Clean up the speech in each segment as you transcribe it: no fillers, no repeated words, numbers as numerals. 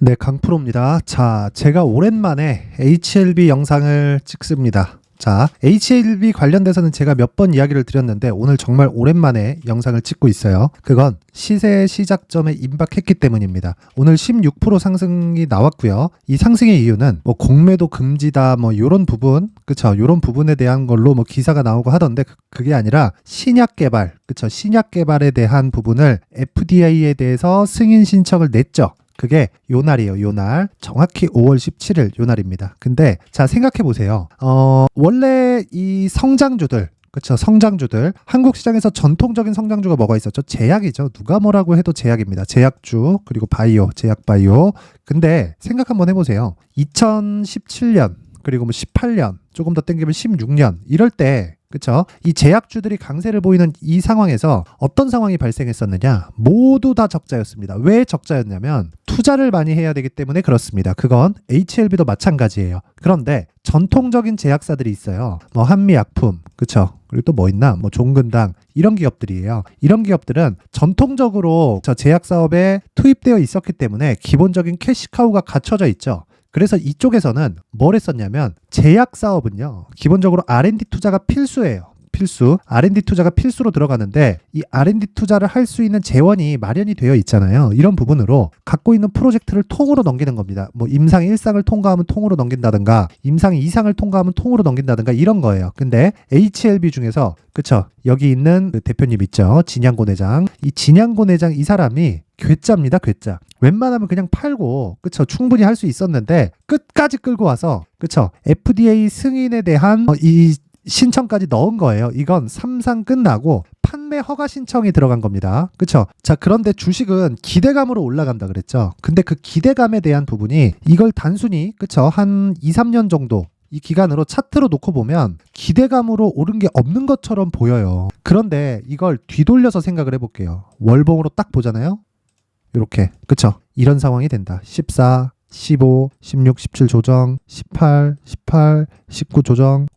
네, 강프로입니다. 자, 제가 오랜만에 HLB 영상을 찍습니다. 자, HLB 관련돼서는 제가 몇 번 이야기를 드렸는데 오늘 정말 오랜만에 영상을 찍고 있어요. 그건 시세 시작점에 임박했기 때문입니다. 오늘 16% 상승이 나왔고요. 이 상승의 이유는 뭐 공매도 금지다 뭐 요런 부분, 그쵸? 요런 부분에 대한 걸로 뭐 기사가 나오고 하던데 그게 아니라 신약 개발, 그쵸? 신약 개발에 대한 부분을 FDA에 대해서 승인 신청을 냈죠. 그게 요 날이에요. 요 날. 정확히 5월 17일 요 날입니다. 근데 자 생각해 보세요. 원래 이 성장주들, 그렇죠? 성장주들. 한국 시장에서 전통적인 성장주가 뭐가 있었죠? 제약이죠. 누가 뭐라고 해도 제약입니다. 제약주, 그리고 바이오, 제약 바이오. 근데 생각 한번 해보세요. 2017년, 그리고 뭐 18년, 조금 더 땡기면 16년 이럴 때, 그쵸? 이 제약주들이 강세를 보이는 이 상황에서 어떤 상황이 발생했었느냐? 모두 다 적자였습니다. 왜 적자였냐면 투자를 많이 해야 되기 때문에 그렇습니다. 그건 HLB도 마찬가지예요. 그런데 전통적인 제약사들이 있어요. 뭐 한미약품, 그쵸? 그리고 또 뭐 있나? 뭐 종근당 이런 기업들이에요. 이런 기업들은 전통적으로 저 제약 사업에 투입되어 있었기 때문에 기본적인 캐시카우가 갖춰져 있죠. 그래서 이쪽에서는 뭘 했었냐면 제약 사업은요 기본적으로 R&D 투자가 필수예요. 필수. R&D 투자가 필수로 들어가는데 이 R&D 투자를 할 수 있는 재원이 마련이 되어 있잖아요. 이런 부분으로 갖고 있는 프로젝트를 통으로 넘기는 겁니다. 뭐 임상 1상을 통과하면 통으로 넘긴다든가 임상 2상을 통과하면 통으로 넘긴다든가 이런 거예요. 근데 HLB 중에서 그쵸? 여기 있는 그 대표님 있죠. 진양고 내장. 이 진양고 내장 이 사람이 괴짜입니다. 괴짜. 웬만하면 그냥 팔고 그쵸? 충분히 할 수 있었는데 끝까지 끌고 와서 그쵸? FDA 승인에 대한 이 신청까지 넣은 거예요. 이건 3상 끝나고 판매 허가 신청이 들어간 겁니다. 그쵸? 자, 그런데 주식은 기대감으로 올라간다 그랬죠. 근데 그 기대감에 대한 부분이 이걸 단순히 그쵸? 한 2, 3년 정도 이 기간으로 차트로 놓고 보면 기대감으로 오른 게 없는 것처럼 보여요. 그런데 이걸 뒤돌려서 생각을 해볼게요. 월봉으로 딱 보잖아요. 이렇게 그쵸? 이런 상황이 된다. 14, 15, 16, 17 조정, 18, 19 조정,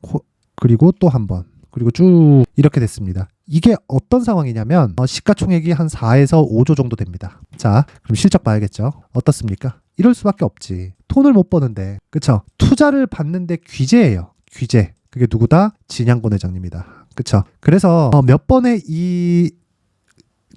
그리고 또 한 번, 그리고 쭉 이렇게 됐습니다. 이게 어떤 상황이냐면 시가총액이 한 4에서 5조 정도 됩니다. 자, 그럼 실적 봐야겠죠. 어떻습니까? 이럴 수밖에 없지. 돈을 못 버는데, 그쵸? 투자를 받는데 귀재예요. 귀재. 그게 누구다? 진양권 회장님이다. 그쵸? 그래서 몇 번의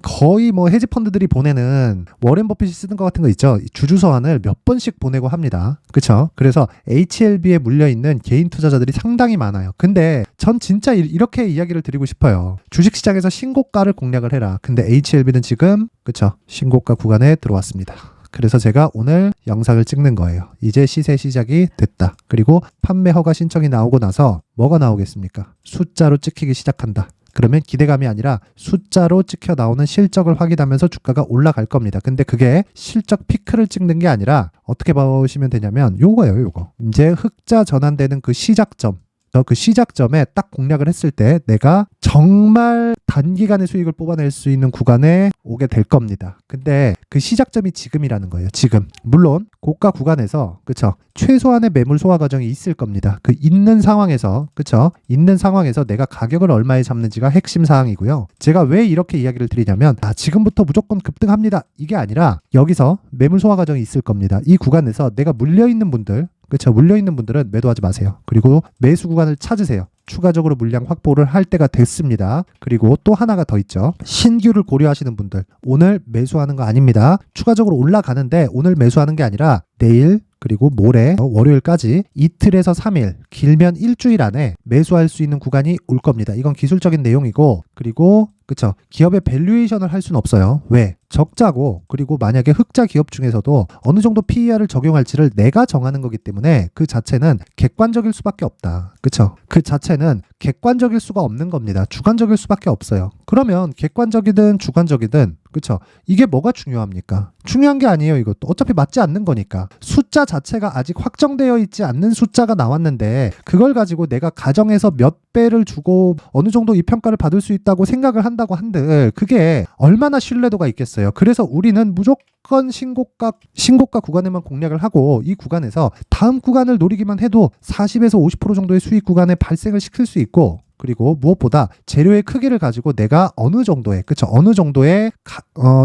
거의 뭐 헤지펀드들이 보내는 워렌 버핏이 쓰는 것 같은 거 있죠. 주주서한을 몇 번씩 보내고 합니다. 그쵸? 그래서 HLB에 물려있는 개인 투자자들이 상당히 많아요. 근데 전 진짜 이렇게 이야기를 드리고 싶어요. 주식시장에서 신고가를 공략을 해라. 근데 HLB는 지금 그쵸? 신고가 구간에 들어왔습니다. 그래서 제가 오늘 영상을 찍는 거예요. 이제 시세 시작이 됐다. 그리고 판매 허가 신청이 나오고 나서 뭐가 나오겠습니까? 숫자로 찍히기 시작한다. 그러면 기대감이 아니라 숫자로 찍혀 나오는 실적을 확인하면서 주가가 올라갈 겁니다. 근데 그게 실적 피크를 찍는 게 아니라 어떻게 보시면 되냐면 요거예요, 요거. 이제 흑자 전환되는 그 시작점. 그 시작점에 딱 공략을 했을 때 내가 정말 단기간에 수익을 뽑아낼 수 있는 구간에 오게 될 겁니다. 근데 그 시작점이 지금이라는 거예요. 지금. 물론 고가 구간에서 그쵸? 최소한의 매물 소화 과정이 있을 겁니다. 그 있는 상황에서 그쵸? 있는 상황에서 내가 가격을 얼마에 잡는지가 핵심 사항이고요. 제가 왜 이렇게 이야기를 드리냐면 지금부터 무조건 급등합니다. 이게 아니라 여기서 매물 소화 과정이 있을 겁니다. 이 구간에서 내가 물려있는 분들 그렇죠. 물려있는 분들은 매도하지 마세요. 그리고 매수 구간을 찾으세요. 추가적으로 물량 확보를 할 때가 됐습니다. 그리고 또 하나가 더 있죠. 신규를 고려하시는 분들 오늘 매수하는 거 아닙니다. 추가적으로 올라가는데 오늘 매수하는 게 아니라 내일 그리고 모레 월요일까지 이틀에서 3일 길면 일주일 안에 매수할 수 있는 구간이 올 겁니다. 이건 기술적인 내용이고 그리고 그쵸 기업의 밸류에이션을 할 수는 없어요. 왜? 적자고 그리고 만약에 흑자 기업 중에서도 어느 정도 PER을 적용할지를 내가 정하는 거기 때문에 그 자체는 객관적일 수밖에 없다. 그쵸? 그 자체는 객관적일 수가 없는 겁니다. 주관적일 수밖에 없어요. 그러면 객관적이든 주관적이든 그쵸? 이게 뭐가 중요합니까? 중요한 게 아니에요. 이것도 어차피 맞지 않는 거니까. 숫자 자체가 아직 확정되어 있지 않는 숫자가 나왔는데 그걸 가지고 내가 가정에서 몇 배를 주고 어느 정도 이 평가를 받을 수 있다고 생각을 한다고 한들 그게 얼마나 신뢰도가 있겠어요. 그래서 우리는 무조건 신고가 구간에만 공략을 하고 이 구간에서 다음 구간을 노리기만 해도 40에서 50% 정도의 수익 구간에 발생을 시킬 수 있고 그리고 무엇보다 재료의 크기를 가지고 내가 어느 정도의 그쵸 어느 정도의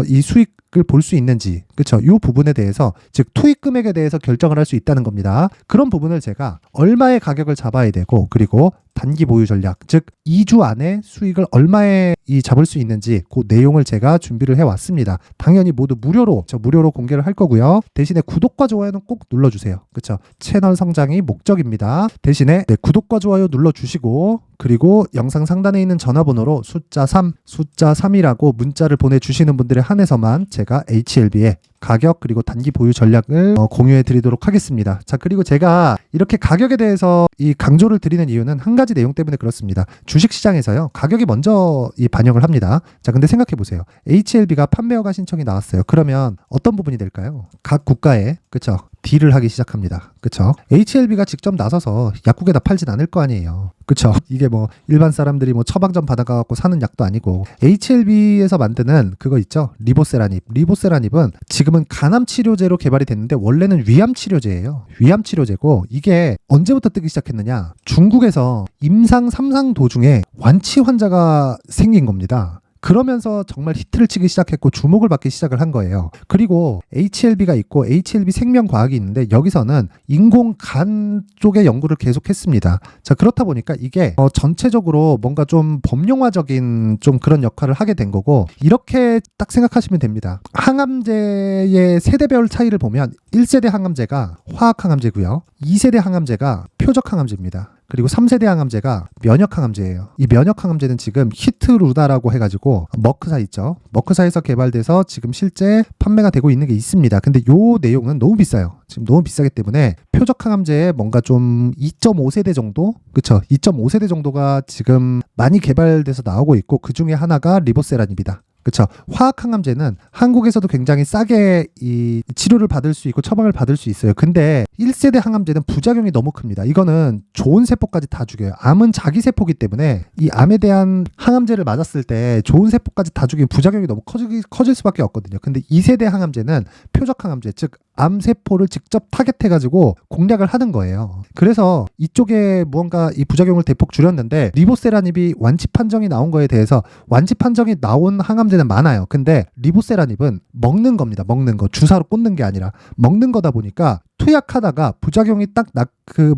이 수익 금액을 볼 수 있는지, 그쵸? 이 부분에 대해서, 즉 투입 금액에 대해서 결정을 할 수 있다는 겁니다. 그런 부분을 제가 얼마의 가격을 잡아야 되고, 그리고 단기 보유 전략, 즉 2주 안에 수익을 얼마에 잡을 수 있는지 그 내용을 제가 준비를 해왔습니다. 당연히 모두 무료로 공개를 할 거고요. 대신에 구독과 좋아요는 꼭 눌러주세요. 그쵸? 채널 성장이 목적입니다. 대신에 구독과 좋아요 눌러주시고, 그리고 영상 상단에 있는 전화번호로 숫자 3이라고 문자를 보내주시는 분들에 한해서만 제가 HLB의 가격 그리고 단기 보유 전략을 공유해 드리도록 하겠습니다. 자, 그리고 제가 이렇게 가격에 대해서 이 강조를 드리는 이유는 한 가지 내용 때문에 그렇습니다. 주식시장에서요, 가격이 먼저 반영을 합니다. 자, 근데 생각해 보세요. HLB가 판매 허가 신청이 나왔어요. 그러면 어떤 부분이 될까요? 각 국가에, 그쵸? 딜을 하기 시작합니다. 그쵸? HLB가 직접 나서서 약국에다 팔진 않을 거 아니에요. 그쵸? 이게 뭐 일반 사람들이 뭐 처방전 받아가고 사는 약도 아니고, HLB에서 만드는 그거 있죠? 리보세라닙. 리보세라닙은 지금은 간암 치료제로 개발이 됐는데 원래는 위암 치료제예요. 위암 치료제고, 이게 언제부터 뜨기 시작했느냐? 중국에서 임상 3상 도중에 완치 환자가 생긴 겁니다. 그러면서 정말 히트를 치기 시작했고 주목을 받기 시작을 한 거예요. 그리고 HLB가 있고 HLB 생명과학이 있는데, 여기서는 인공간 쪽의 연구를 계속했습니다. 자, 그렇다 보니까 이게 전체적으로 뭔가 좀 범용화적인 좀 그런 역할을 하게 된 거고, 이렇게 딱 생각하시면 됩니다. 항암제의 세대별 차이를 보면 1세대 항암제가 화학 항암제고요. 2세대 항암제가 표적 항암제입니다. 그리고 3세대 항암제가 면역 항암제예요. 이 면역 항암제는 지금 히트루다라고 해가지고 머크사 있죠. 머크사에서 개발돼서 지금 실제 판매가 되고 있는 게 있습니다. 근데 요 내용은 너무 비싸요. 지금 너무 비싸기 때문에 표적 항암제에 뭔가 좀 2.5세대 정도? 그쵸? 2.5세대 정도가 지금 많이 개발돼서 나오고 있고, 그 중에 하나가 리보세라닙니다. 그쵸? 화학 항암제는 한국에서도 굉장히 싸게 이 치료를 받을 수 있고 처방을 받을 수 있어요. 근데 1세대 항암제는 부작용이 너무 큽니다. 이거는 좋은 세포까지 다 죽여요. 암은 자기 세포기 때문에 이 암에 대한 항암제를 맞았을 때 좋은 세포까지 다 죽이면 부작용이 너무 커질 수밖에 없거든요. 근데 2세대 항암제는 표적 항암제, 즉 암세포를 직접 타겟해가지고 공략을 하는 거예요. 그래서 이쪽에 무언가 이 부작용을 대폭 줄였는데, 리보세라닙이 완치 판정이 나온 거에 대해서, 완치 판정이 나온 항암제는 많아요. 근데 리보세라닙은 먹는 겁니다. 먹는 거. 주사로 꽂는 게 아니라 먹는 거다 보니까 투약하다가 부작용이 딱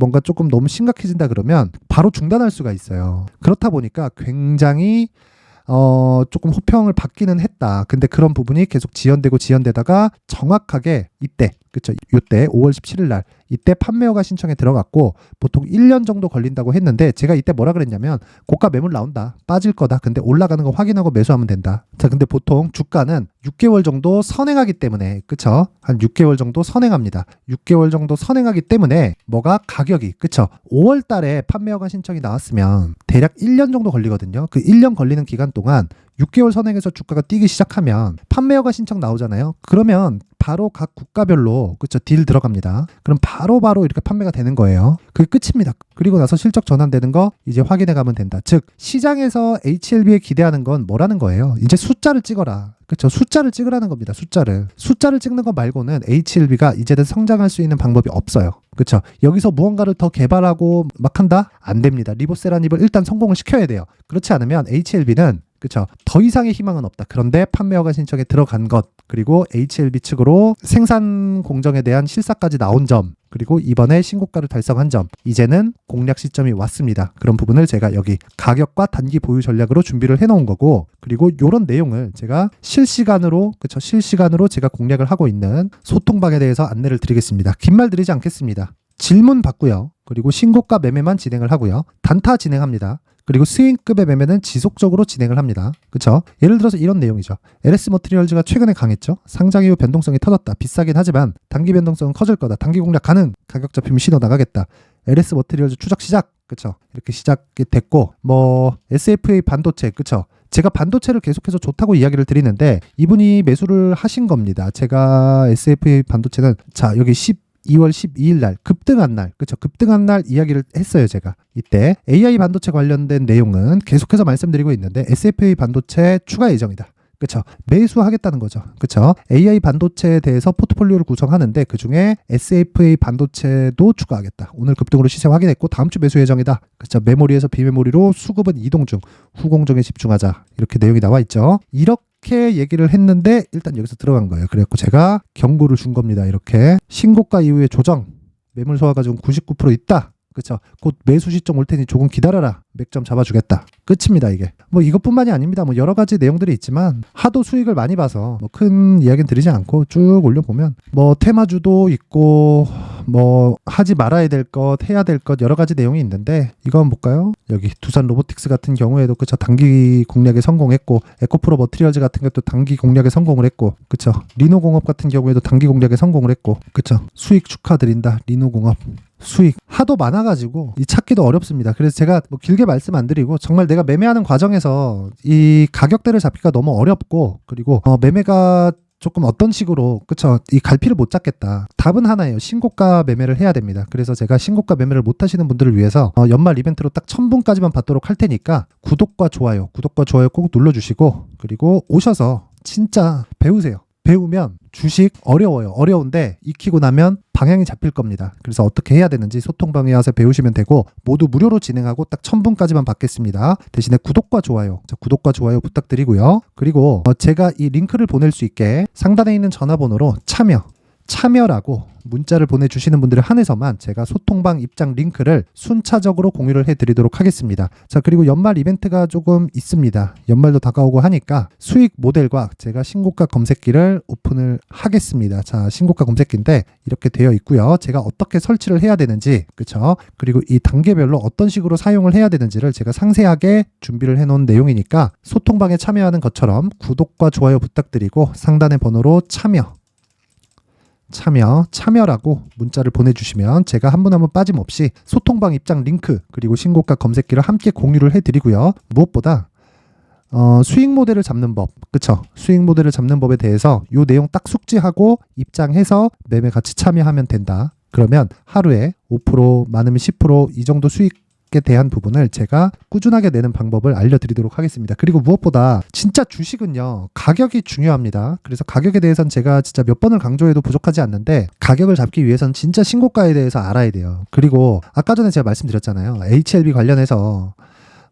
뭔가 조금 너무 심각해진다 그러면 바로 중단할 수가 있어요. 그렇다 보니까 굉장히 조금 호평을 받기는 했다. 근데 그런 부분이 계속 지연되다가 정확하게 이때, 그쵸? 이때 5월 17일 날 이때 판매 허가 신청에 들어갔고, 보통 1년 정도 걸린다고 했는데, 제가 이때 뭐라 그랬냐면 고가 매물 나온다, 빠질 거다, 근데 올라가는 거 확인하고 매수하면 된다. 자, 근데 보통 주가는 6개월 정도 선행하기 때문에, 그쵸? 한 6개월 정도 선행합니다. 6개월 정도 선행하기 때문에 뭐가 가격이, 그쵸? 5월 달에 판매 허가 신청이 나왔으면 대략 1년 정도 걸리거든요. 그 1년 걸리는 기간 동안 6개월 선행해서 주가가 뛰기 시작하면 판매 허가 신청 나오잖아요. 그러면 바로 각 국가별로, 그쵸, 딜 들어갑니다. 그럼 바로바로 이렇게 판매가 되는 거예요. 그게 끝입니다. 그리고 나서 실적 전환되는 거 이제 확인해 가면 된다. 즉 시장에서 HLB에 기대하는 건 뭐라는 거예요? 이제 숫자를 찍어라. 그렇죠? 숫자를 찍으라는 겁니다. 숫자를 찍는 거 말고는 HLB가 이제는 성장할 수 있는 방법이 없어요. 그렇죠? 여기서 무언가를 더 개발하고 막 한다? 안 됩니다. 리보세라닙을 일단 성공을 시켜야 돼요. 그렇지 않으면 HLB는, 그렇죠, 더 이상의 희망은 없다. 그런데 판매 허가 신청에 들어간 것, 그리고 HLB 측으로 생산 공정에 대한 실사까지 나온 점, 그리고 이번에 신고가를 달성한 점, 이제는 공략 시점이 왔습니다. 그런 부분을 제가 여기 가격과 단기 보유 전략으로 준비를 해놓은 거고, 그리고 이런 내용을 제가 실시간으로 제가 공략을 하고 있는 소통방에 대해서 안내를 드리겠습니다. 긴 말 드리지 않겠습니다. 질문 받고요. 그리고 신고가 매매만 진행을 하고요. 단타 진행합니다. 그리고 스윙급의 매매는 지속적으로 진행을 합니다. 그쵸? 예를 들어서 이런 내용이죠. LS 머티리얼즈가 최근에 강했죠. 상장 이후 변동성이 터졌다. 비싸긴 하지만 단기 변동성은 커질 거다. 단기 공략 가능. 가격 잡히면 신호 나가겠다. LS 머티리얼즈 추적 시작. 그쵸? 이렇게 시작이 됐고, SFA 반도체, 그쵸? 제가 반도체를 계속해서 좋다고 이야기를 드리는데 이분이 매수를 하신 겁니다. 제가 SFA 반도체는, 자, 여기 2월 12일 날 급등한 날, 그쵸? 급등한 날 이야기를 했어요. 제가 이때 AI 반도체 관련된 내용은 계속해서 말씀드리고 있는데 SFA 반도체 추가 예정이다. 그쵸? 매수하겠다는 거죠. 그쵸? AI 반도체에 대해서 포트폴리오를 구성하는데 그중에 SFA 반도체도 추가하겠다. 오늘 급등으로 시세 확인했고 다음 주 매수 예정이다. 그쵸? 메모리에서 비메모리로 수급은 이동 중, 후공정에 집중하자. 이렇게 내용이 나와 있죠. 이렇게 이렇게 얘기를 했는데 일단 여기서 들어간 거예요. 그래갖고 제가 경고를 준 겁니다. 이렇게 신고가 이후에 조정, 매물 소화가 지금 99% 있다. 그쵸? 곧 매수 시점 올 테니 조금 기다려라. 맥점 잡아주겠다. 끝입니다, 이게. 뭐 이것뿐만이 아닙니다. 뭐 여러 가지 내용들이 있지만 하도 수익을 많이 봐서 뭐 큰 이야기는 드리지 않고 쭉 올려보면 뭐 테마주도 있고 뭐 하지 말아야 될 것, 해야 될 것 여러 가지 내용이 있는데 이거 한번 볼까요? 여기 두산 로보틱스 같은 경우에도 그쵸? 단기 공략에 성공했고 에코프로 머티리얼즈 같은 것도 단기 공략에 성공을 했고 그쵸? 리노공업 같은 경우에도 단기 공략에 성공을 했고 그쵸? 수익 축하드린다. 리노공업. 수익 하도 많아가지고 이 찾기도 어렵습니다. 그래서 제가 뭐 길게 말씀 안 드리고 정말 내가 매매하는 과정에서 이 가격대를 잡기가 너무 어렵고 그리고 매매가 조금 어떤 식으로 그쵸 이 갈피를 못 잡겠다. 답은 하나예요. 신고가 매매를 해야 됩니다. 그래서 제가 신고가 매매를 못 하시는 분들을 위해서 연말 이벤트로 딱 1000분까지만 받도록 할 테니까 구독과 좋아요 꼭 눌러주시고 그리고 오셔서 진짜 배우세요. 배우면 주식 어려워요. 어려운데 익히고 나면 방향이 잡힐 겁니다. 그래서 어떻게 해야 되는지 소통방에 와서 배우시면 되고 모두 무료로 진행하고 딱 1000분까지만 받겠습니다. 대신에 구독과 좋아요 부탁드리고요. 그리고 제가 이 링크를 보낼 수 있게 상단에 있는 전화번호로 참여라고 문자를 보내주시는 분들에 한해서만 제가 소통방 입장 링크를 순차적으로 공유를 해드리도록 하겠습니다. 자, 그리고 연말 이벤트가 조금 있습니다. 연말도 다가오고 하니까 수익 모델과 제가 신고가 검색기를 오픈을 하겠습니다. 자, 신고가 검색기인데 이렇게 되어 있고요. 제가 어떻게 설치를 해야 되는지, 그쵸? 그리고 이 단계별로 어떤 식으로 사용을 해야 되는지를 제가 상세하게 준비를 해놓은 내용이니까 소통방에 참여하는 것처럼 구독과 좋아요 부탁드리고 상단의 번호로 참여라고 문자를 보내주시면 제가 한 분 한 분 빠짐없이 소통방 입장 링크 그리고 신고가 검색기를 함께 공유를 해드리고요. 무엇보다 수익 모델을 잡는 법, 그쵸? 수익 모델을 잡는 법에 대해서 이 내용 딱 숙지하고 입장해서 매매 같이 참여하면 된다. 그러면 하루에 5% 많으면 10% 이 정도 수익 에 대한 부분을 제가 꾸준하게 내는 방법을 알려드리도록 하겠습니다. 그리고 무엇보다 진짜 주식은요 가격이 중요합니다. 그래서 가격에 대해서는 제가 진짜 몇 번을 강조해도 부족하지 않는데 가격을 잡기 위해서는 진짜 신고가에 대해서 알아야 돼요. 그리고 아까 전에 제가 말씀드렸잖아요. HLB 관련해서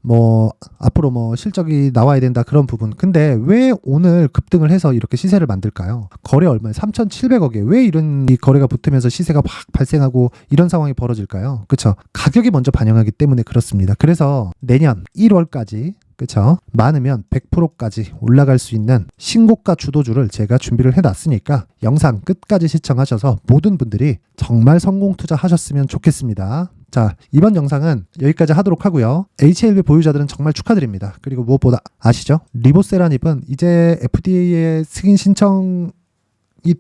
뭐 앞으로 뭐 실적이 나와야 된다 그런 부분. 근데 왜 오늘 급등을 해서 이렇게 시세를 만들까요? 거래 얼마에 3,700억에 왜 이런 이 거래가 붙으면서 시세가 확 발생하고 이런 상황이 벌어질까요? 그쵸? 가격이 먼저 반영하기 때문에 그렇습니다. 그래서 내년 1월까지 그쵸? 많으면 100%까지 올라갈 수 있는 신고가 주도주를 제가 준비를 해놨으니까 영상 끝까지 시청하셔서 모든 분들이 정말 성공 투자하셨으면 좋겠습니다. 자, 이번 영상은 여기까지 하도록 하고요. HLB 보유자들은 정말 축하드립니다. 그리고 무엇보다 아시죠? 리보세라닙은 이제 FDA의 승인 신청이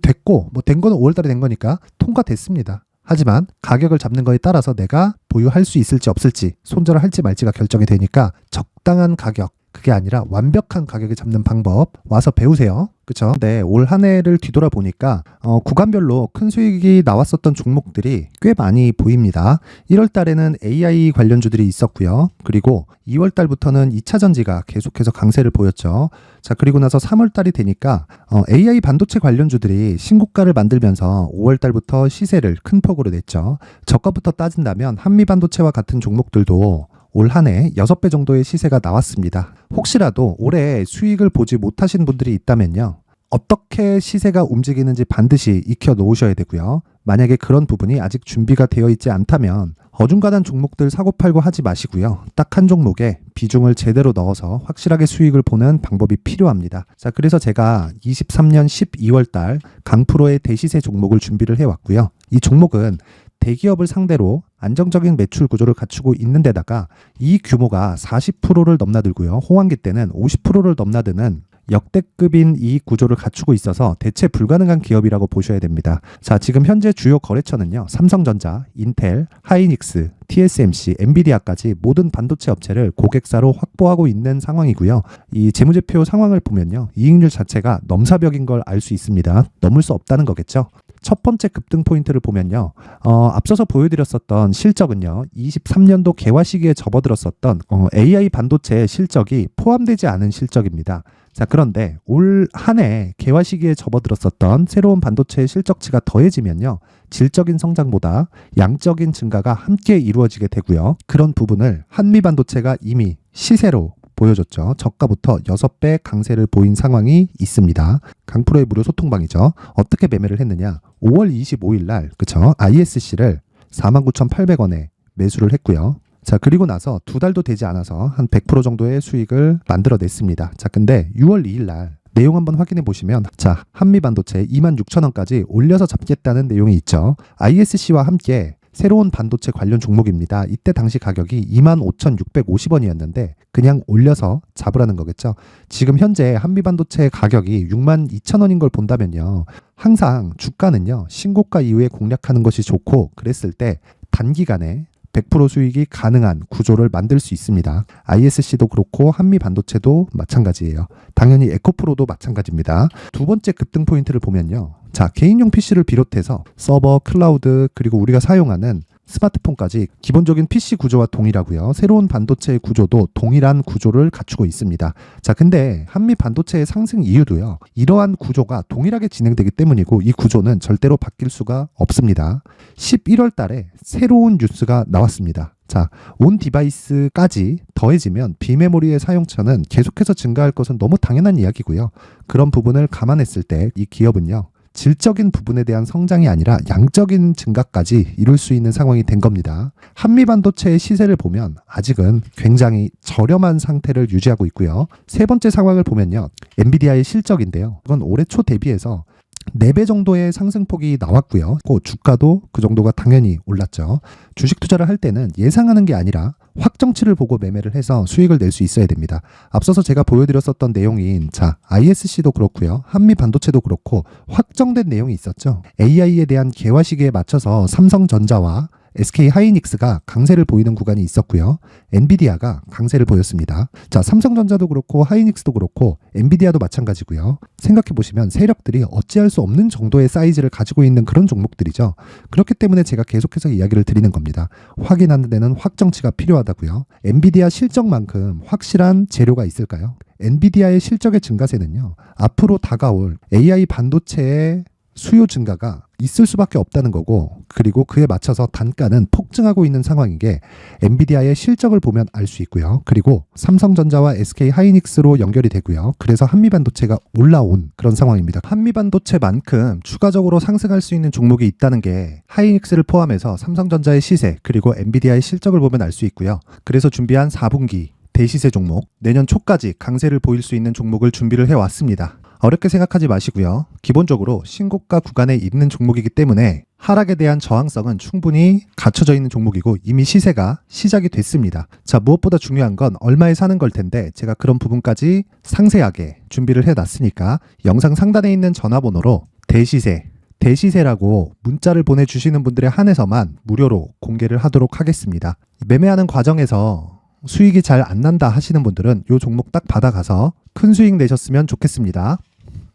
됐고 뭐 된 거는 5월달에 된 거니까 통과됐습니다. 하지만 가격을 잡는 거에 따라서 내가 보유할 수 있을지 없을지 손절을 할지 말지가 결정이 되니까 적당한 가격 그게 아니라 완벽한 가격에 잡는 방법 와서 배우세요. 그쵸? 네, 올 한 해를 뒤돌아보니까 구간별로 큰 수익이 나왔었던 종목들이 꽤 많이 보입니다. 1월 달에는 AI 관련주들이 있었고요. 그리고 2월 달부터는 2차 전지가 계속해서 강세를 보였죠. 자, 그리고 나서 3월 달이 되니까 AI 반도체 관련주들이 신고가를 만들면서 5월 달부터 시세를 큰 폭으로 냈죠. 저가부터 따진다면 한미 반도체와 같은 종목들도 올 한 해 6배 정도의 시세가 나왔습니다. 혹시라도 올해 수익을 보지 못하신 분들이 있다면요. 어떻게 시세가 움직이는지 반드시 익혀 놓으셔야 되고요. 만약에 그런 부분이 아직 준비가 되어 있지 않다면 어중간한 종목들 사고팔고 하지 마시고요. 딱 한 종목에 비중을 제대로 넣어서 확실하게 수익을 보는 방법이 필요합니다. 자, 그래서 제가 23년 12월 달 강프로의 대시세 종목을 준비를 해왔고요. 이 종목은 대기업을 상대로 안정적인 매출 구조를 갖추고 있는 데다가 이 규모가 40%를 넘나들고요. 호황기 때는 50%를 넘나드는 역대급인 이익 구조를 갖추고 있어서 대체 불가능한 기업이라고 보셔야 됩니다. 자, 지금 현재 주요 거래처는요. 삼성전자, 인텔, 하이닉스, TSMC, 엔비디아까지 모든 반도체 업체를 고객사로 확보하고 있는 상황이고요. 이 재무제표 상황을 보면요. 이익률 자체가 넘사벽인 걸 알 수 있습니다. 넘을 수 없다는 거겠죠. 첫 번째 급등 포인트를 보면요. 앞서서 보여드렸었던 실적은요. 23년도 개화 시기에 접어들었었던 AI 반도체의 실적이 포함되지 않은 실적입니다. 자, 그런데 올 한 해 개화 시기에 접어들었었던 새로운 반도체의 실적치가 더해지면요. 질적인 성장보다 양적인 증가가 함께 이루어지게 되고요. 그런 부분을 한미 반도체가 이미 시세로 보여줬죠. 저가부터 6배 강세를 보인 상황이 있습니다. 강프로의 무료 소통방이죠. 어떻게 매매를 했느냐? 5월 25일 날 그쵸? ISC를 49,800원에 매수를 했고요. 자, 그리고 나서 2달도 되지 않아서 한 100% 정도의 수익을 만들어냈습니다. 자, 근데 6월 2일 날 내용 한번 확인해 보시면 자, 한미반도체 26,000원까지 올려서 잡겠다는 내용이 있죠. ISC와 함께 새로운 반도체 관련 종목입니다. 이때 당시 가격이 25,650원이었는데 그냥 올려서 잡으라는 거겠죠. 지금 현재 한미반도체 가격이 62,000원인 걸 본다면요. 항상 주가는요. 신고가 이후에 공략하는 것이 좋고 그랬을 때 단기간에 100% 수익이 가능한 구조를 만들 수 있습니다. ISC도 그렇고 한미반도체도 마찬가지예요. 당연히 에코프로도 마찬가지입니다. 두 번째 급등 포인트를 보면요. 자, 개인용 PC를 비롯해서 서버, 클라우드, 그리고 우리가 사용하는 스마트폰까지 기본적인 PC 구조와 동일하고요. 새로운 반도체의 구조도 동일한 구조를 갖추고 있습니다. 자, 근데 한미 반도체의 상승 이유도요. 이러한 구조가 동일하게 진행되기 때문이고 이 구조는 절대로 바뀔 수가 없습니다. 11월 달에 새로운 뉴스가 나왔습니다. 자, 온 디바이스까지 더해지면 비메모리의 사용처는 계속해서 증가할 것은 너무 당연한 이야기고요. 그런 부분을 감안했을 때 이 기업은요. 질적인 부분에 대한 성장이 아니라 양적인 증가까지 이룰 수 있는 상황이 된 겁니다. 한미반도체의 시세를 보면 아직은 굉장히 저렴한 상태를 유지하고 있고요. 세 번째 상황을 보면요. 엔비디아의 실적인데요. 이건 올해 초 대비해서 4배 정도의 상승폭이 나왔고요. 주가도 그 정도가 당연히 올랐죠. 주식 투자를 할 때는 예상하는 게 아니라 확정치를 보고 매매를 해서 수익을 낼 수 있어야 됩니다. 앞서서 제가 보여드렸었던 내용인 자, ISC도 그렇고요. 한미 반도체도 그렇고 확정된 내용이 있었죠. AI에 대한 개화 시기에 맞춰서 삼성전자와 SK 하이닉스가 강세를 보이는 구간이 있었고요. 엔비디아가 강세를 보였습니다. 자, 삼성전자도 그렇고 하이닉스도 그렇고 엔비디아도 마찬가지고요. 생각해 보시면 세력들이 어찌할 수 없는 정도의 사이즈를 가지고 있는 그런 종목들이죠. 그렇기 때문에 제가 계속해서 이야기를 드리는 겁니다. 확인하는 데는 확정치가 필요하다고요. 엔비디아 실적만큼 확실한 재료가 있을까요? 엔비디아의 실적의 증가세는요. 앞으로 다가올 AI 반도체의 수요 증가가 있을 수밖에 없다는 거고 그리고 그에 맞춰서 단가는 폭증하고 있는 상황인 게 엔비디아의 실적을 보면 알 수 있고요. 그리고 삼성전자와 SK 하이닉스로 연결이 되고요. 그래서 한미반도체가 올라온 그런 상황입니다. 한미반도체만큼 추가적으로 상승할 수 있는 종목이 있다는 게 하이닉스를 포함해서 삼성전자의 시세 그리고 엔비디아의 실적을 보면 알 수 있고요. 그래서 준비한 4분기 대시세 종목 내년 초까지 강세를 보일 수 있는 종목을 준비를 해왔습니다. 어렵게 생각하지 마시고요. 기본적으로 신고가 구간에 있는 종목이기 때문에 하락에 대한 저항성은 충분히 갖춰져 있는 종목이고 이미 시세가 시작이 됐습니다. 자, 무엇보다 중요한 건 얼마에 사는 걸 텐데 제가 그런 부분까지 상세하게 준비를 해놨으니까 영상 상단에 있는 전화번호로 대시세라고 문자를 보내주시는 분들에 한해서만 무료로 공개를 하도록 하겠습니다. 매매하는 과정에서 수익이 잘 안 난다 하시는 분들은 이 종목 딱 받아가서 큰 수익 내셨으면 좋겠습니다.